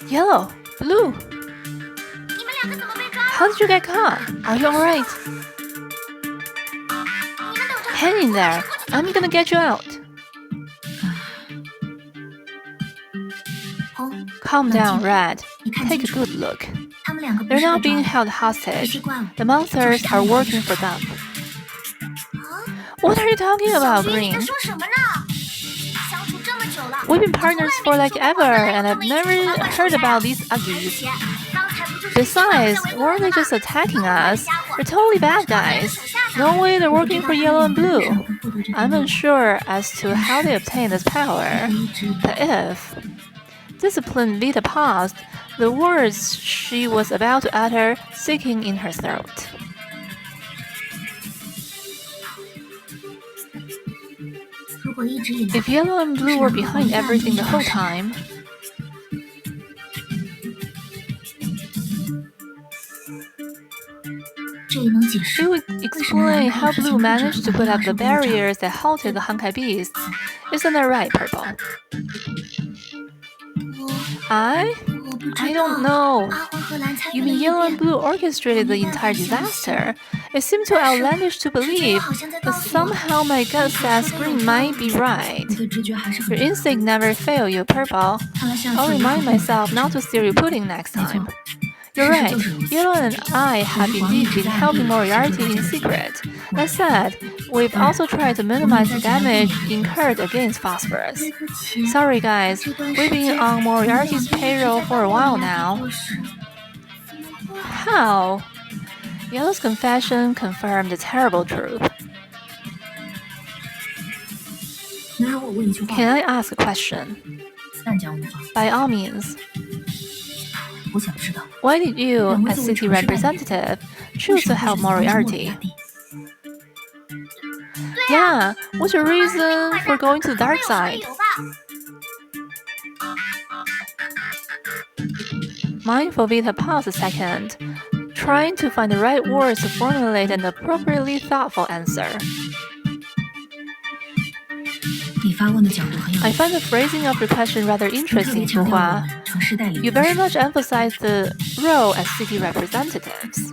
Yellow, blue. How did you get caught? Are you alright? Hang in there. I'm gonna get you out. Calm down, Red. Take a good look. They're not being held hostage. The monsters are working for them. What are you talking about, Green? We've been partners for like ever, and I've never heard about these Uggies. Besides, weren't they just attacking us? They're totally bad guys. No way they're working for Yellow and Blue. I'm unsure as to how they obtained this power. But if... Disciplined Vita paused, the words she was about to utter sticking in her throat. If Yellow and Blue were behind everything the whole time, it would explain how Blue managed to put up the barriers that halted the Honkai beasts. Isn't that right, Purple? I don't know. You mean Yellow and Blue orchestrated the entire disaster? It seemed too outlandish to believe, but somehow my gut says Green might be right. Your instinct never failed you, Purple. I'll remind myself not to steal your pudding next time. You're right, Yellow and I have indeed been helping Moriarty in secret. That said, we've also tried to minimize the damage incurred against Phosphorus. Sorry guys, we've been on Moriarty's payroll for a while now. How? Yellow's confession confirmed the terrible truth. Can I ask a question? By all means. Why did you, as city representative, choose to help Moriarty? Yeah, what's your reason for going to the dark side? Mindful Vita paused a second, trying to find the right words to formulate an appropriately thoughtful answer. I find the phrasing of your question rather interesting, Zhuhua. You very much emphasize the role as city representatives.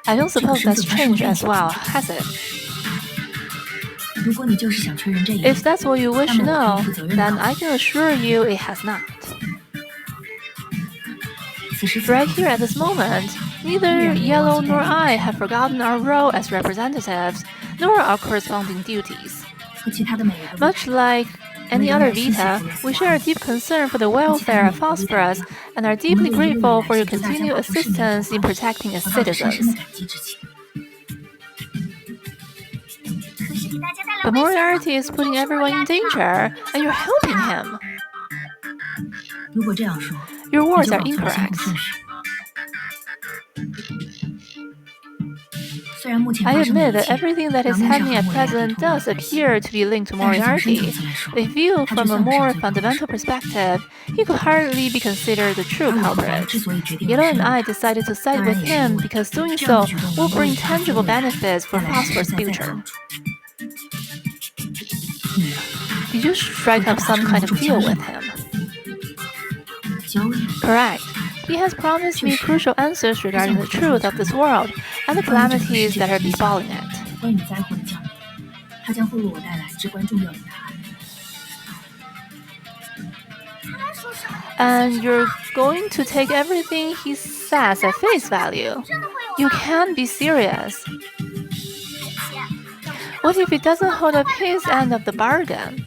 I don't suppose that's changed as well, has it? If that's what you wish to know, then I can assure you it has not. Right here at this moment, neither Yellow nor I have forgotten our role as representatives, nor our corresponding duties. Much like any other Vita, we share a deep concern for the welfare of Phosphorus and are deeply grateful for your continued assistance in protecting its citizens. But Moriarty is putting everyone in danger, and you're helping him. Your words are incorrect. I admit that everything that is happening at present does appear to be linked to Moriarty. If viewed from a more fundamental perspective, he could hardly be considered the true culprit. Yellow and I decided to side with him because doing so will bring tangible benefits for Phosphorus' future. Did you strike up some kind of deal with him? Correct. He has promised me crucial answers regarding the truth of this world and the calamities that are befalling it. And you're going to take everything he says at face value? You can't be serious. What if he doesn't hold up his end of the bargain?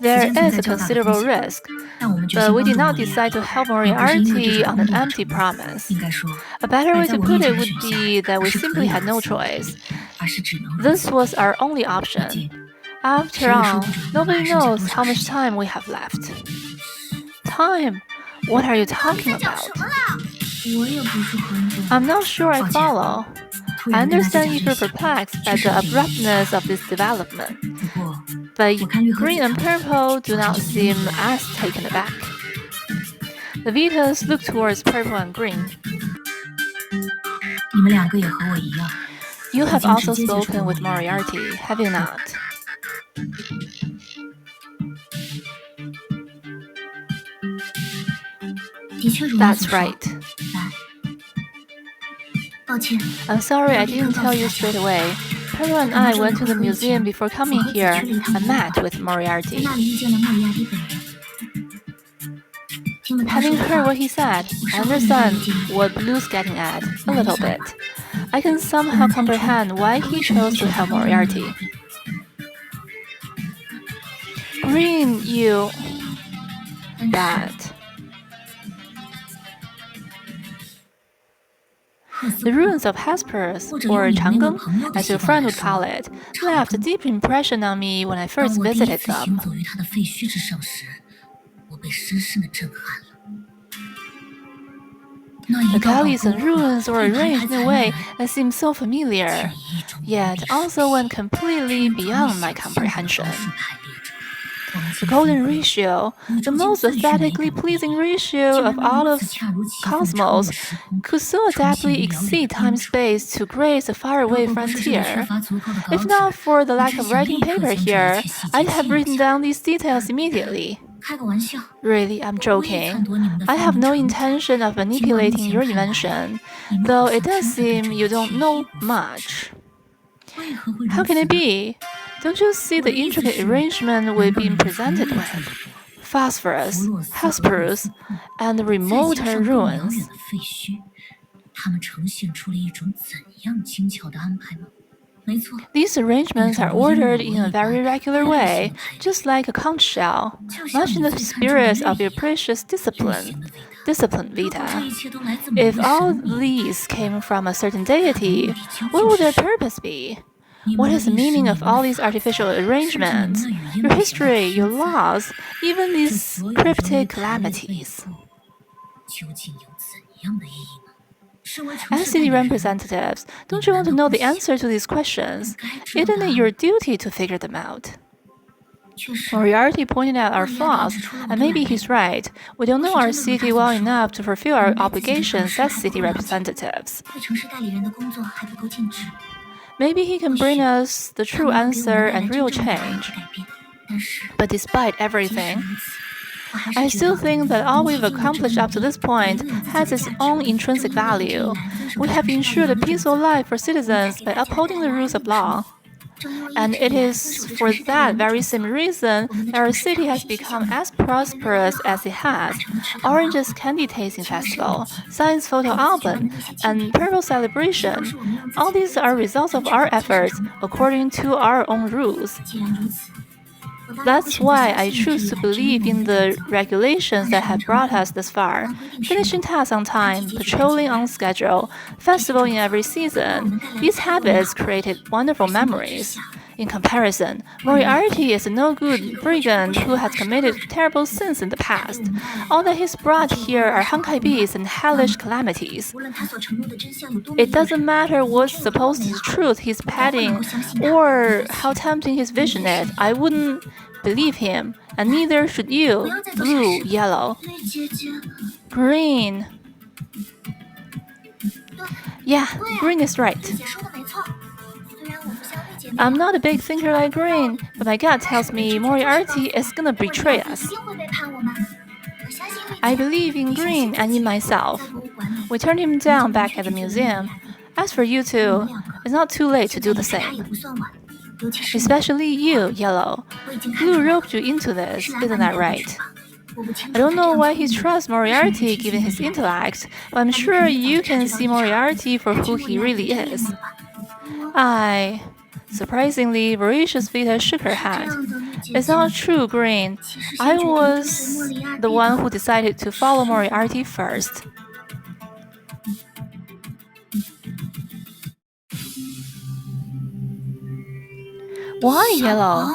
There is a considerable risk, but we did not decide to help Moriarty on an empty promise. A better way to put it would be that we simply had no choice. This was our only option. After all, nobody knows how much time we have left. Time? What are you talking about? I'm not sure I follow. I understand if you're perplexed by the abruptness of this development, but Green and Purple do not seem as taken aback. The Vitas look towards Purple and Green. You have also spoken with Moriarty, have you not? That's right. I'm sorry I didn't tell you straight away. Pedro and I went to the museum before coming here and met with Moriarty. Having heard what he said, I understand what Blue's getting at, a little bit. I can somehow comprehend why he chose to help Moriarty. Green, you... But... The ruins of Hesperus, or Chang'e, as your friend would call it, left a deep impression on me when I first visited them. The galleys and ruins were arranged in a way that seemed so familiar, yet also went completely beyond my comprehension. The golden ratio, the most aesthetically pleasing ratio of all of cosmos, could so adeptly exceed time-space to grace a faraway frontier. If not for the lack of writing paper here, I'd have written down these details immediately. Really, I'm joking. I have no intention of manipulating your invention, though it does seem you don't know much. How can it be? Don't you see the intricate arrangement we've been presented with? Phosphorus, Hesperus, and the remoter ruins. These arrangements are ordered in a very regular way, just like a conch shell, much in the spirit of your precious discipline vita. If all these came from a certain deity, what would their purpose be? What is the meaning of all these artificial arrangements? Your history, your laws, even these cryptic calamities. As city representatives, don't you want to know the answer to these questions? Isn't it your duty to figure them out? Moriarty pointed out our flaws, and maybe he's right. We don't know our city well enough to fulfill our obligations as city representatives. Maybe he can bring us the true answer and real change. But despite everything, I still think that all we've accomplished up to this point has its own intrinsic value. We have ensured a peaceful life for citizens by upholding the rules of law. And it is for that very same reason that our city has become as prosperous as it has. Orange's Candy Tasting Festival, Science Photo Album, and Purple Celebration, all these are results of our efforts according to our own rules. That's why I choose to believe in the regulations that have brought us this far. Finishing tasks on time, patrolling on schedule, festival in every season. These habits created wonderful memories. In comparison, Moriarty is a no-good brigand who has committed terrible sins in the past. All that he's brought here are Honkai beasts and hellish calamities. It doesn't matter what supposed truth he's padding or how tempting his vision is, I wouldn't believe him, and neither should you. Blue, yellow, green. Yeah, green is right. I'm not a big thinker like Green, but my gut tells me Moriarty is gonna betray us. I believe in Green and in myself. We turned him down back at the museum. As for you two, it's not too late to do the same. Especially you, Yellow. Blue roped you into this, isn't that right? I don't know why he trusts Moriarty given his intellect, but I'm sure you can see Moriarty for who he really is. Surprisingly, Voracious Vita shook her head. It's not true, Green. I was the one who decided to follow Moriarty first. Why, Yellow?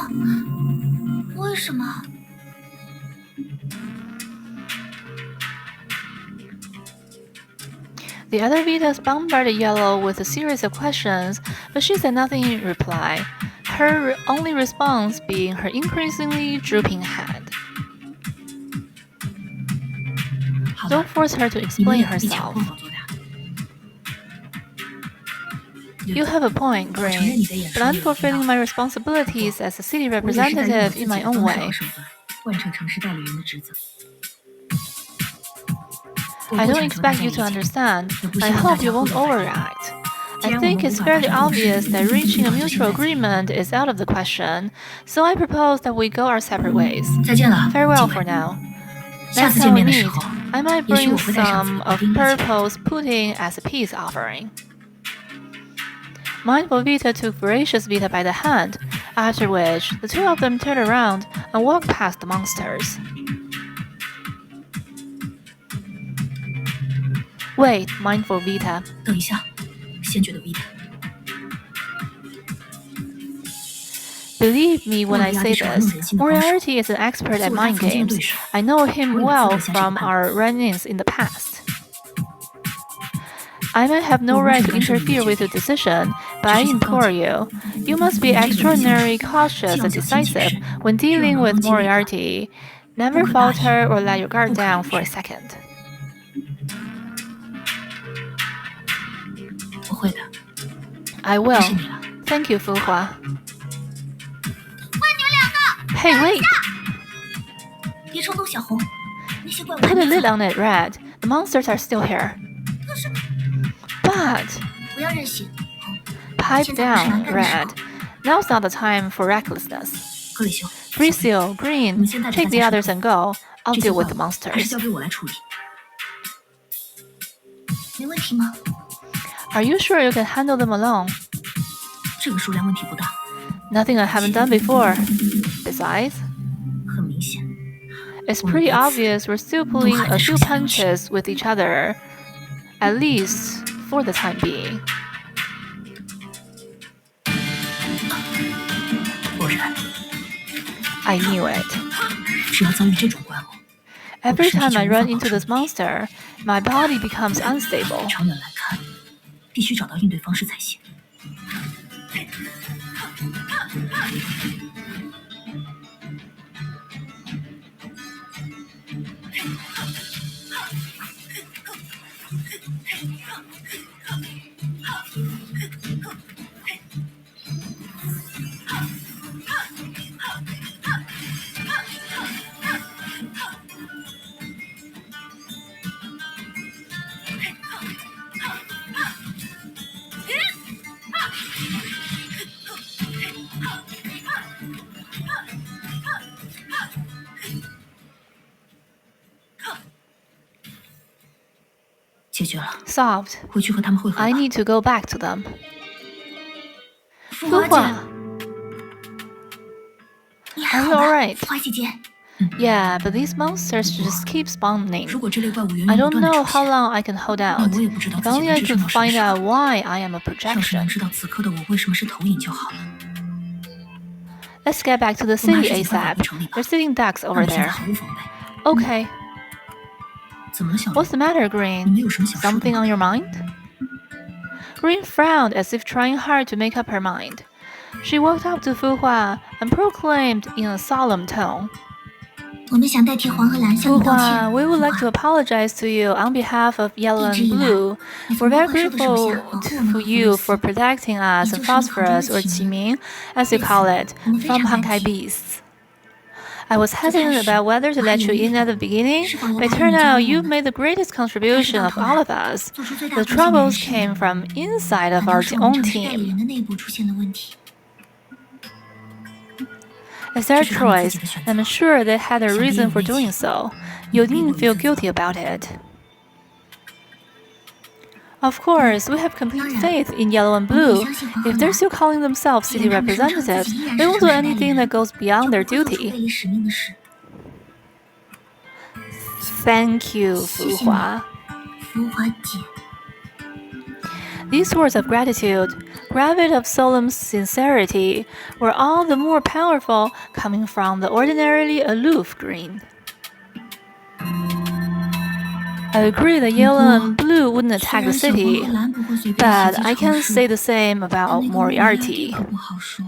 The other Vitas bombarded Yellow with a series of questions, but she said nothing in reply, her only response being her increasingly drooping head. Don't force her to explain herself. You have a point, Green, but I'm fulfilling my responsibilities as a city representative in my own way. I don't expect you to understand. I hope you won't overreact. I think it's fairly obvious that reaching a mutual agreement is out of the question, so I propose that we go our separate ways. Farewell for now. Next time we meet, I might bring some of Purple's pudding as a peace offering. Mindful Vita took Voracious Vita by the hand, after which the two of them turned around and walked past the monsters. Wait, Mindful Vita. 等一下，先觉的 Vita。 Believe me when I say this, Moriarty is an expert at mind games. I know him well from our run-ins in the past. I might have no right to interfere with your decision, but I implore you, you must be extraordinarily cautious and decisive when dealing with Moriarty. Never falter or let your guard down for a second. 我会的。 I will. Thank you, Fu Hua. Hey, wait! 别冲动，小红。那些怪物 Put a lid on it, Red. The monsters are still here. 可是 But 不要任性。 pipe down, Red. Now's not the time for recklessness. 格里修， Brisio, Green, take the others and go. I'll 这些 deal 怪 with the 物还是 monsters. 交给我来处理。没问题吗？ Are you sure you can handle them alone? 这个数量问题不大， Nothing I haven't done before. Besides, 很明显。 it's pretty obvious we're still pulling a few punches with each other, at least for the time being. 果然， I knew it. 只要遭遇这种怪物， Every time I run into this monster, my body becomes unstable. 长远来看，必须找到应对方式才行。 解决了， Solved. 回去和他们会合吧。 I need to go back to them. 富 Fu 华 Hua, 姐，你 are 还 you 好吧？ alright? 富华姐姐， Yeah, but these monsters just keep spawning. 如果这类怪物源 I 源不 don't 断的 know 出 how 现， long I can hold 那 out. 我也不知道 If 自己 only 会 I 置身 could 到什么 find 时候。 out why I am a 要是能 projection. 知道此刻的我为什么是投影就好了。 Let's get back to the 我们还 city 是尽快返 ASAP. 回城里吧。 They're sitting ducks 那 over 你现在 there. 毫无防备。 Okay. 怎么了，小龙？ What's the matter, 你 Green? 们有什么想说的 Something 吗？ on your mind? Green frowned as if trying hard to make up her mind. She walked up to Fu Hua and proclaimed in a solemn tone, 我们想代替黄和蓝向 Fu 你道歉。 Hua, we would like to apologize to you on behalf of Yellow and Blue. We're very grateful to you for protecting us and Phosphorus, or Qiming, as you call it, from Honkai beasts. I was hesitant about whether to let you in at the beginning, but it turned out you made the greatest contribution of all of us. The troubles came from inside of 难道 our 是我们 own 城市代理 team. 人的内部出现了问题？ It's their choice, and I'm sure they had a reason for doing so. You didn't feel guilty about it. Of course, we have complete faith in Yellow and Blue. If they're still calling themselves city representatives, they won't do anything that goes beyond their 就不会做出 duty. 背离使命的事。 Thank you, Fu Hua. 浮华姐， These words of gratitude, gravid of solemn sincerity, were all the more powerful coming from the ordinarily aloof Green. I agree that Yellow and Blue wouldn't 虽 attack 然 the 小黄 city, 和蓝不会随便 but 袭击 I 城 can't 市， say the same 但 about 那个 Moriarty. 可不好说。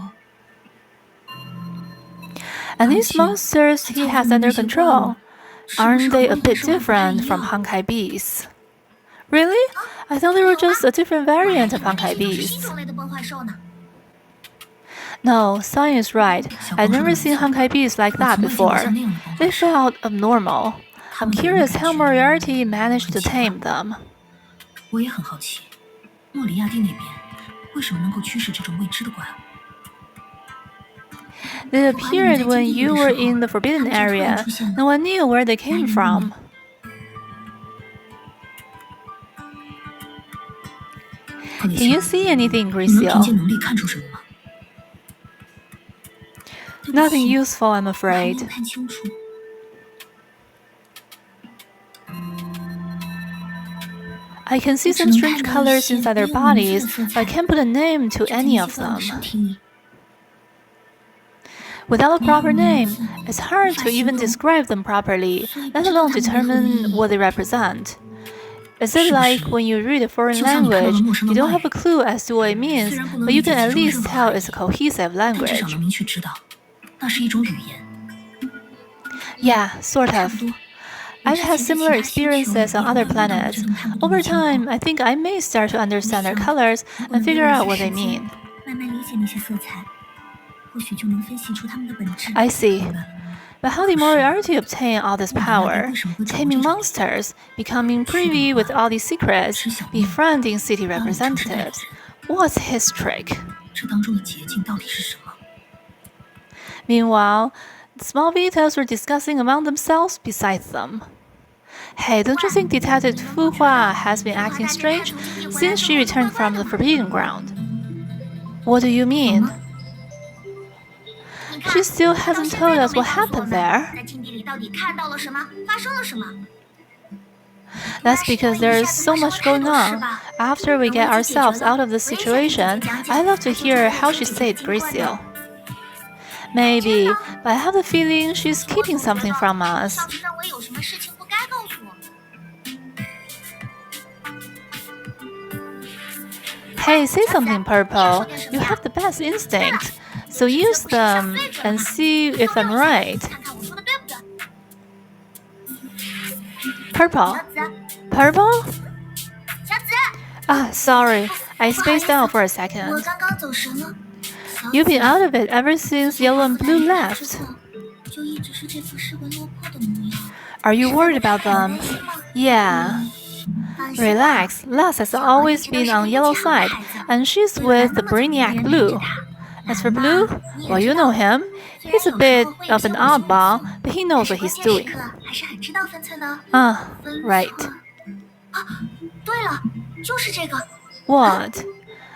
And these monsters he has under control, aren't they a bit different from Honkai beasts? Really? I thought they were just a different variant of Honkai 这是新 beasts. 种类的崩坏兽呢。 No, Sun is right. I've never seen Honkai beasts like that before. They felt abnormal. I'm curious how Moriarty managed to tame them. 我也很好奇，莫里亚蒂那边为什么能够驱使这种未知的怪物？ They appeared when you were in the forbidden area. No one knew where they came from. Can you see anything, 你能凭 Gricio? 借能力看出什么吗？ Nothing useful, I'm 我还没 afraid. 有看清楚。 I can see some strange colors inside their bodies, but I can't put a name to any of them. Without a proper name, it's hard to even describe them properly, let alone determine what they represent. Is it like when you read a foreign language, you don't have a clue as to what it means, but you can at least tell it's a cohesive 但至 language? 少能明确知道，那是一种语言。 Yeah, sort 差 of. 不多。 I've had similar experiences on other planets. Over time, I think I may start to understand their colors and figure out what they mean. 慢慢理解那些色彩，或许就能分析出它们的本质。 I see. But how did Moriarty obtain all this power? Taming monsters, becoming privy with all these secrets, befriending city representatives. What's his trick? 这当中的捷径到底是什么？ Meanwhile, the small Vitas were discussing among themselves besides them. Hey, don't you think Detective Fu Hua has been acting strange since she returned from the Forbidden Ground? What do you mean? She still hasn't told us what happened there. 在禁地里到底看到了什么？发生了什么？ That's because there is so much going on. After we get ourselves out of this situation, I'd love to hear how she saved Gricio. Maybe, but I have the feeling she's keeping something from us. 像是认为有什么事情不该告诉我们。 Hey, say something, Purple. You have the best instinct. So use them and see if I'm right. 看看我说的对不对？ Purple? 小紫， Purple? 小紫， Ah, sorry. I spaced out for a 我 second. 刚刚走神了。 You've been out of it ever since Yellow and Blue left. 就一直是这副失魂落魄的模样。 Are you worried about them? Yeah. Relax. Lux has always been on Yellow's side, and she's with the brainiac Blue. As for Blue, well, you know him. He's a bit of an oddball, but he knows what he's doing. 还是很知道分寸的。 Right. 啊，对了，就是这个。 What?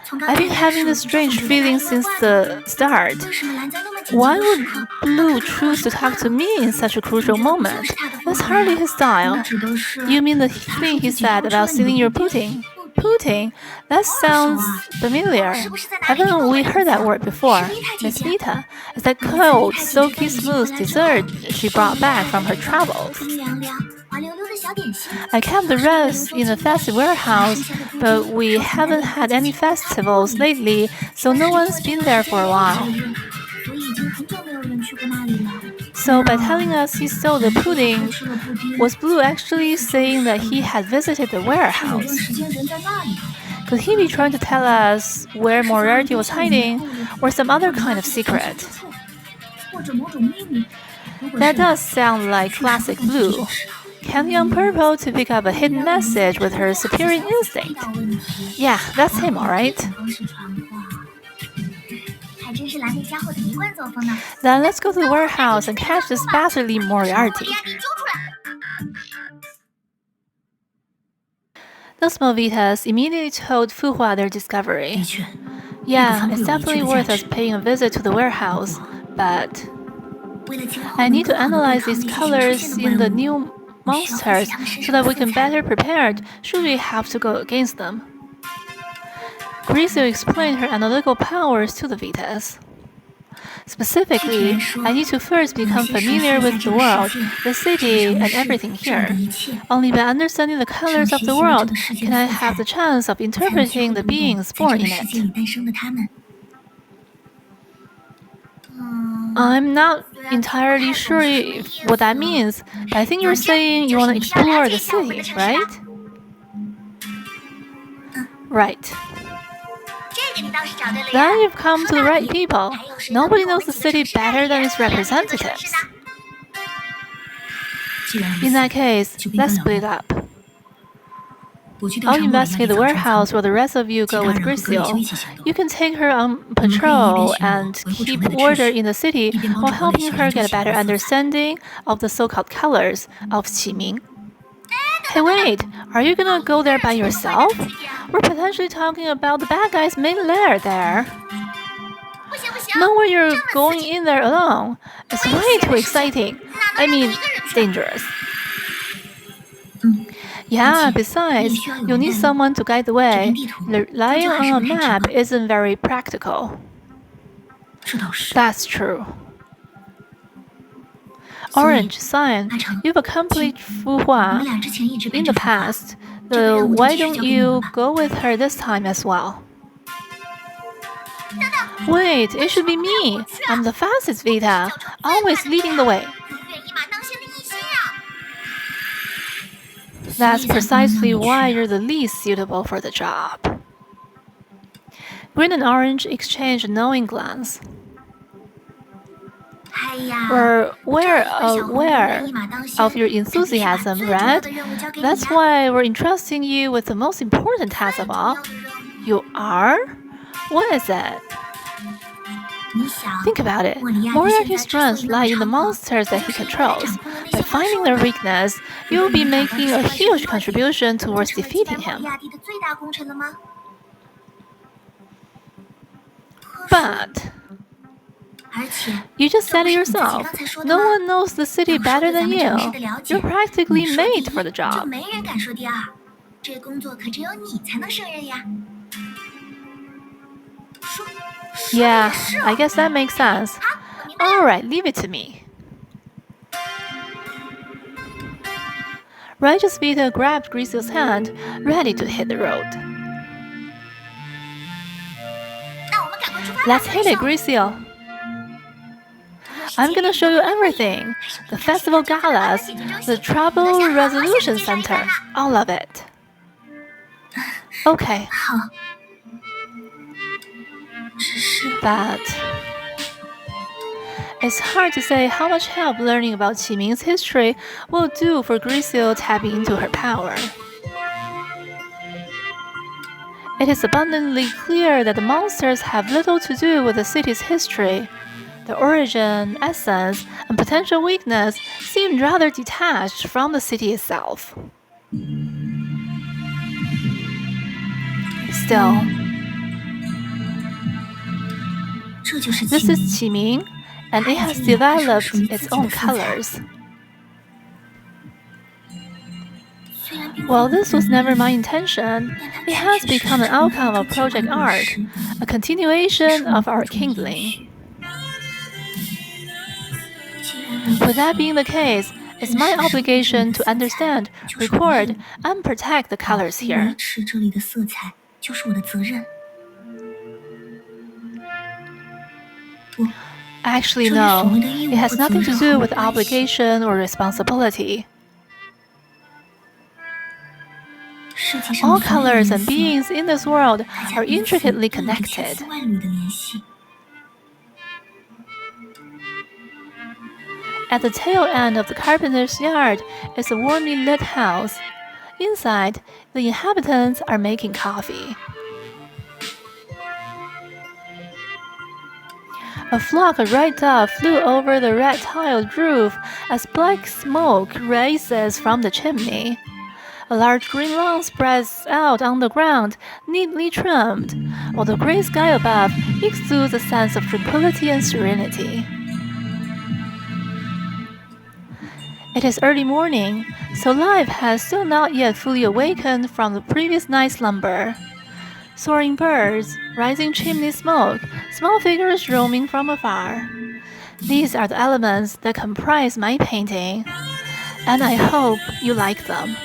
从刚 I've 才 been having this strange feeling since the start. 为什么拦在那么紧急 Why 的 would 时刻？ Blue choose to talk to me in such a crucial moment? That's hardly his 我 style. 指的是 You mean the thing he said about stealing your pudding? Pudding? That sounds familiar. Haven't we heard that word before? Miss Vita. It's that cold, silky smooth dessert she brought back from her travels. 冰凉凉、滑溜溜的小点心。 I kept the rest in the festive warehouse, but we haven't had any festivals lately, so no one's been there for a while. 所以已经很久没有人去过那里了。 So by telling us he stole the pudding, 吃了布丁， was Blue actually saying that he had visited the 有段 warehouse? 时间人在那里。 Could he be trying to tell us where Moriarty was hiding, or some other kind of secret? 或者某种秘密。如果 That 是 does sound like classic Blue. Counting on Purple to pick up a hidden message with her superior instinct. 大问题， Yeah, that's him, alright. 方式传话，还真是蓝那家伙的一贯作风呢。 Then let's go to the warehouse and catch this bastardly Moriarty. 把你揪出来。 Those Movitas immediately told Fu Hua their discovery. 的确， Yeah, it's definitely worth us paying a visit to the warehouse, but 为了今后 I need to 能够 analyze 对 these 抗那些 colors 新出现 in 的 the 怪物 new monsters so that we can better prepared should we have to go against them. Griso explained her analytical powers to the Vitas. Specifically, I need to first become familiar with the world, the city, and everything here. Only by understanding the colors of the world can I have the chance of interpreting the beings born in 在这个世界 it. 里诞生的他们。I'm not entirely sure what that means, but I think you're saying you want to explore the city, right? Right. 这个你倒是找对了呀。 Then you've come to the right people. Nobody knows the city better than its representatives. In that case, let's split up. I'll investigate the warehouse while the rest of you go with Grisil. You can take her on patrol and keep order in the city while helping her get a better understanding of the so-called colors of Qiming. Hey, wait! Are you gonna go there by yourself? We're potentially talking about the bad guy's main lair there. No way you're going in there alone. It's way too exciting. I mean, dangerous. Yeah, besides, you'll need someone to guide the way. Relying on a map isn't very practical. That's true. Orange, Cyan, you've accompanied Fu Hua in the past, though why don't you go with her this time as well? Wait, it should be me. I'm the fastest Vita, always leading the way. That's precisely why you're the least suitable for the job. Green and Orange exchange a knowing glance. We're aware of your enthusiasm, Red. That's why we're entrusting you with the most important task of all. You are? What is it? Think about it. Moriarty's strengths lie in the monsters that he controls. By finding their weakness, you'll be making a huge contribution towards defeating him. But you just said it yourself. No one knows the city better than you. You're practically made for the job. Yeah, I guess that makes sense. Alright, leave it to me. Righteous Vita grabbed Grisil's hand, ready to hit the road. Let's hit it, Grisil. I'm gonna show you everything. The festival galas, the trouble resolution center, all of it. Okay. But it's hard to say how much help learning about Qiming's history will do for Grisil tapping into her power. It is abundantly clear that the monsters have little to do with the city's history. The origin, essence, and potential weakness seem rather detached from the city itself. Still, this is Qiming, and it has developed its own colors. While this was never my intention, it has become an outcome of Project Art, a continuation of our kindling. With that being the case, it's my obligation to understand, record, and protect the colors here. Actually, no. It has nothing to do with obligation or responsibility. All colors and beings in this world are intricately connected. At the tail end of the carpenter's yard is a warmly lit house. Inside, the inhabitants are making coffee. A flock of red dove flew over the red-tiled roof as black smoke rises from the chimney. A large green lawn spreads out on the ground, neatly trimmed, while the gray sky above exudes a sense of tranquility and serenity. It is early morning, so life has still not yet fully awakened from the previous night's slumber. Soaring birds, rising chimney smoke, small figures roaming from afar. These are the elements that comprise my painting, and I hope you like them.